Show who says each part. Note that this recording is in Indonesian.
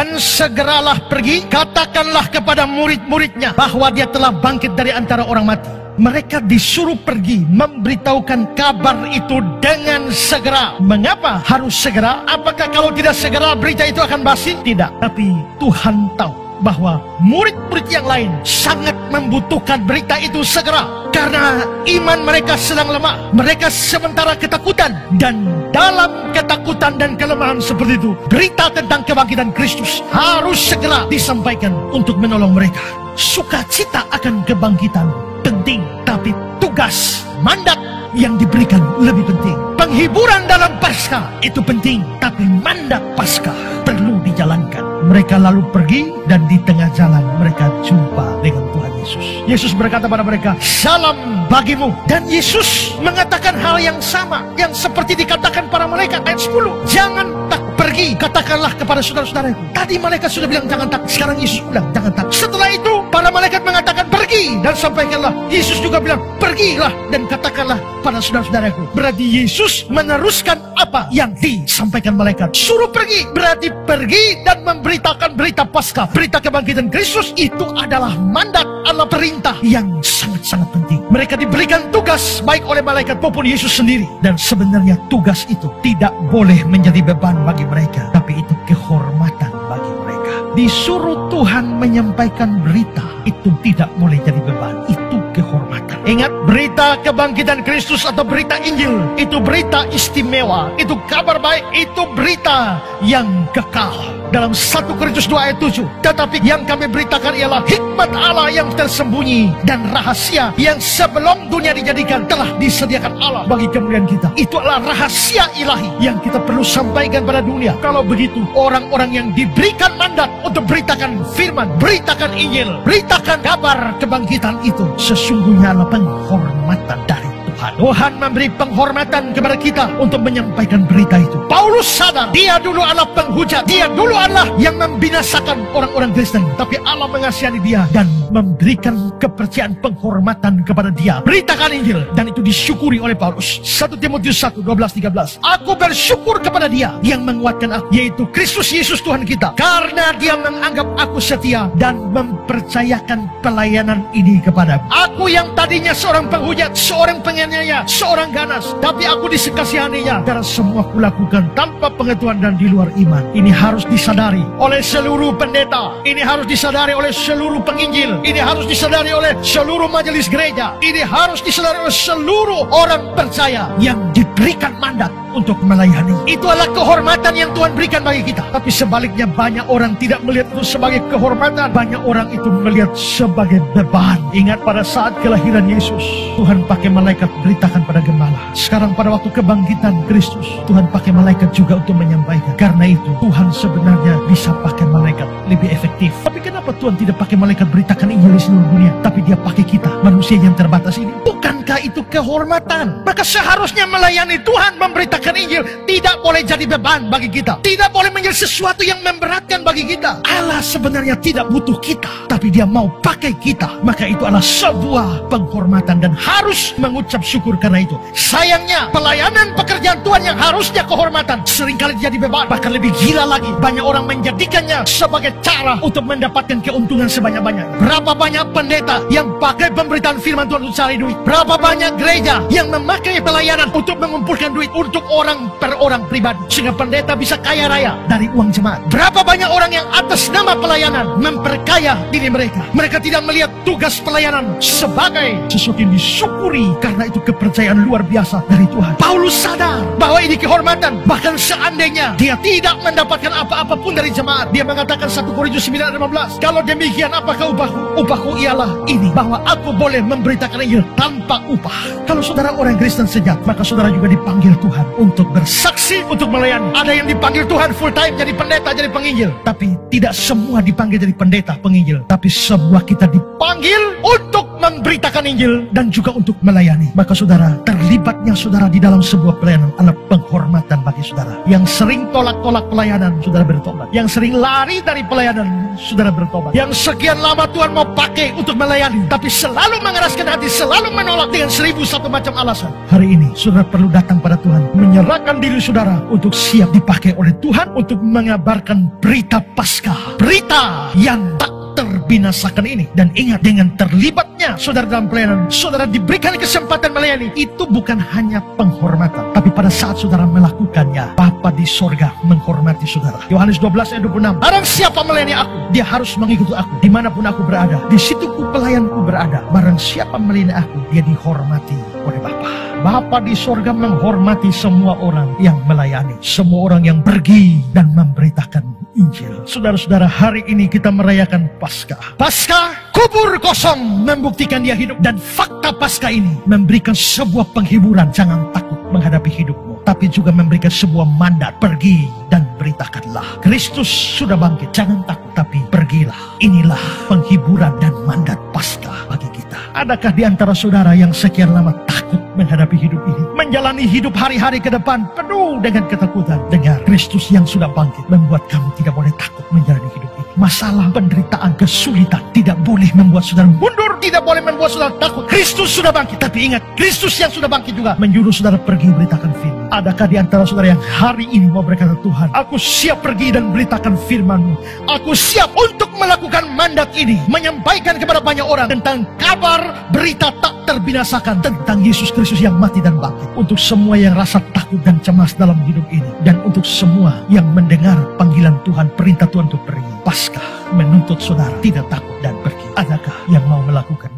Speaker 1: Dan segeralah pergi, katakanlah kepada murid-muridnya bahwa dia telah bangkit dari antara orang mati. Mereka disuruh pergi memberitahukan kabar itu dengan segera. Mengapa harus segera? Apakah kalau tidak segera berita itu akan basi? Tidak. Tapi Tuhan tahu bahwa murid-murid yang lain sangat membutuhkan berita itu segera. Karena iman mereka sedang lemah. Mereka sementara ketakutan. Dan dalam ketakutan dan kelemahan seperti itu, berita tentang kebangkitan Kristus harus segera disampaikan untuk menolong mereka. Sukacita akan kebangkitan penting, tapi tugas, mandat yang diberikan lebih penting. Penghiburan dalam Paskah itu penting, tapi mandat Paskah perlu dijalankan. Mereka lalu pergi dan di tengah jalan mereka jumpa dengan Tuhan Yesus. Yesus berkata pada mereka, "Salam bagimu." Dan Yesus mengatakan hal yang sama yang seperti dikatakan para malaikat ayat 10. "Jangan takut, pergi katakanlah kepada saudara-saudaraku." Tadi malaikat sudah bilang jangan takut, sekarang Yesus bilang jangan takut. Setelah itu para malaikat mengatakan pergi dan sampaikanlah. Yesus juga bilang pergilah dan katakanlah pada saudara-saudaraku. Berarti Yesus meneruskan apa yang disampaikan malaikat. Suruh pergi berarti pergi dan memberitakan berita Paskah, berita kebangkitan Kristus. Itu adalah mandat, adalah perintah yang sangat-sangat penting. Mereka diberikan tugas baik oleh malaikat maupun Yesus sendiri. Dan sebenarnya tugas itu tidak boleh menjadi beban bagi mereka, tapi itu kehormatan bagi mereka. Disuruh Tuhan menyampaikan berita, itu tidak boleh jadi beban, itu kehormatan. Ingat, berita kebangkitan Kristus atau berita Injil itu berita istimewa, itu kabar baik, itu berita yang kekal. Dalam 1 Korintus 2 ayat 7, tetapi yang kami beritakan ialah hikmat Allah yang tersembunyi dan rahasia yang sebelum dunia dijadikan telah disediakan Allah bagi kemuliaan kita. Itu adalah rahasia ilahi yang kita perlu sampaikan pada dunia. Kalau begitu, orang-orang yang diberikan mandat untuk beritakan firman, beritakan Injil, beritakan kabar kebangkitan itu, sesungguhnya adalah penghormatan dari Tuhan. Tuhan memberi penghormatan kepada kita untuk menyampaikan berita itu. Paulus sadar, dia dulu adalah penghujat, dia dulu adalah yang membinasakan orang-orang Kristen, tapi Allah mengasihani dia dan memberikan kepercayaan penghormatan kepada dia. Beritakan Injil, dan itu disyukuri oleh Paulus. 1 Timotius 1, 12-13. Aku bersyukur kepada dia yang menguatkan aku, yaitu Kristus Yesus Tuhan kita, karena dia menganggap aku setia dan mempercayakan pelayanan ini kepada aku yang tadinya seorang penghujat, seorang penganiaya, seorang ganas, tapi aku dikasihaninya karena semua kulakukan tanpa pengetahuan dan di luar iman. Ini harus disadari oleh seluruh pendeta, ini harus disadari oleh seluruh penginjil, ini harus disadari oleh seluruh majelis gereja, ini harus disadari oleh seluruh orang percaya yang diberikan mandat untuk melayani. Itu adalah kehormatan yang Tuhan berikan bagi kita. Tapi sebaliknya banyak orang tidak melihat itu sebagai kehormatan, banyak orang itu melihat sebagai beban. Ingat pada saat kelahiran Yesus, Tuhan pakai malaikat beritakan pada gembala. Sekarang pada waktu kebangkitan Kristus, Tuhan pakai malaikat juga untuk menyampaikan. Karena itu Tuhan sebenarnya bisa pakai malaikat lebih efektif. Tapi kenapa Tuhan tidak pakai malaikat beritakan Injil di seluruh dunia, tapi dia pakai kita, manusia yang terbatas ini? Bukankah itu kehormatan? Maka seharusnya melayani Tuhan, memberitakan Injil tidak boleh jadi beban bagi kita, tidak boleh menjadi sesuatu yang memberatkan bagi kita. Allah sebenarnya tidak butuh kita, tapi dia mau pakai kita. Maka itu adalah sebuah penghormatan dan harus mengucap syukur karena itu. Sayangnya pelayanan pekerjaan Tuhan yang harusnya kehormatan seringkali jadi beban. Bahkan lebih gila lagi, banyak orang menjadikannya sebagai cara untuk mendapatkan keuntungan sebanyak-banyak. Berapa banyak pendeta yang pakai pemberitaan firman Tuhan untuk cari duit? Berapa banyak gereja yang memakai pelayanan untuk mengumpulkan duit untuk orang per orang pribadi, sehingga pendeta bisa kaya raya dari uang jemaat? Berapa banyak orang yang atas nama pelayanan memperkaya diri mereka? Mereka tidak melihat tugas pelayanan sebagai sesuatu yang disyukuri, karena itu kepercayaan luar biasa dari Tuhan. Paulus sadar bahwa ini kehormatan. Bahkan seandainya dia tidak mendapatkan apa-apa pun dari jemaat, dia mengatakan 1 Korintus 9:15, kalau demikian apakah upahku? Upahku ialah ini, bahwa aku boleh memberitakan Injil tanpa upah. Kalau saudara orang Kristen sejati, maka saudara juga dipanggil Tuhan untuk bersaksi, untuk melayani. Ada yang dipanggil Tuhan full time jadi pendeta, jadi penginjil. Tapi tidak semua dipanggil jadi pendeta, penginjil. Tapi semua kita dipanggil untuk memberitakan Injil dan juga untuk melayani. Maka saudara, terlibatnya saudara di dalam sebuah pelayanan adalah penghormatan bagi saudara. Yang sering tolak-tolak pelayanan, saudara bertobat. Yang sering lari dari pelayanan, saudara bertobat. Yang sekian lama Tuhan mau pakai untuk melayani, tapi selalu mengeraskan hati, selalu menolak dengan 1001 macam alasan. Hari ini saudara perlu datang pada Tuhan, menyerahkan diri saudara untuk siap dipakai oleh Tuhan untuk mengabarkan berita Paskah, berita yang tak terbinasakan ini. Dan ingat, dengan terlibatnya saudara dalam pelayanan, saudara diberikan kesempatan melayani, itu bukan hanya penghormatan, tapi pada saat saudara melakukannya, Bapa di sorga menghormati saudara. Yohanes 12 ayat 26, barang siapa melayani aku, dia harus mengikuti aku dimanapun aku berada, di situ pelayanku berada. Barang siapa melayani aku, dia dihormati oleh Bapa. Bapa di sorga menghormati semua orang yang melayani, semua orang yang pergi dan memberitakan Injil. Saudara-saudara, hari ini kita merayakan Paskah. Paskah, kubur kosong membuktikan dia hidup. Dan fakta Paskah ini memberikan sebuah penghiburan. Jangan takut menghadapi hidupmu, tapi juga memberikan sebuah mandat. Pergi dan beritakanlah, Kristus sudah bangkit. Jangan takut, tapi pergilah. Inilah penghiburan dan mandat Paskah bagi kita. Adakah di antara saudara yang sekian lama takut menghadapi hidup ini, menjalani hidup hari-hari ke depan penuh dengan ketakutan? Dengar, Kristus yang sudah bangkit membuat kamu tidak boleh takut menjalani hidup ini. Masalah, penderitaan, kesulitan tidak boleh membuat saudara mundur, tidak boleh membuat saudara takut. Kristus sudah bangkit. Tapi ingat, Kristus yang sudah bangkit juga menyuruh saudara pergi beritakan firman. Adakah di antara saudara yang hari ini mau berkata, Tuhan, aku siap pergi dan beritakan firman-Mu. Aku siap untuk melakukan mandat ini, menyampaikan kepada banyak orang tentang kabar berita tak terbinasakan tentang Yesus Kristus yang mati dan bangkit. Untuk semua yang rasa takut dan cemas dalam hidup ini, dan untuk semua yang mendengar panggilan Tuhan, perintah Tuhan untuk pergi, Paskah menuntut saudara tidak takut dan pergi. Adakah yang mau melakukan?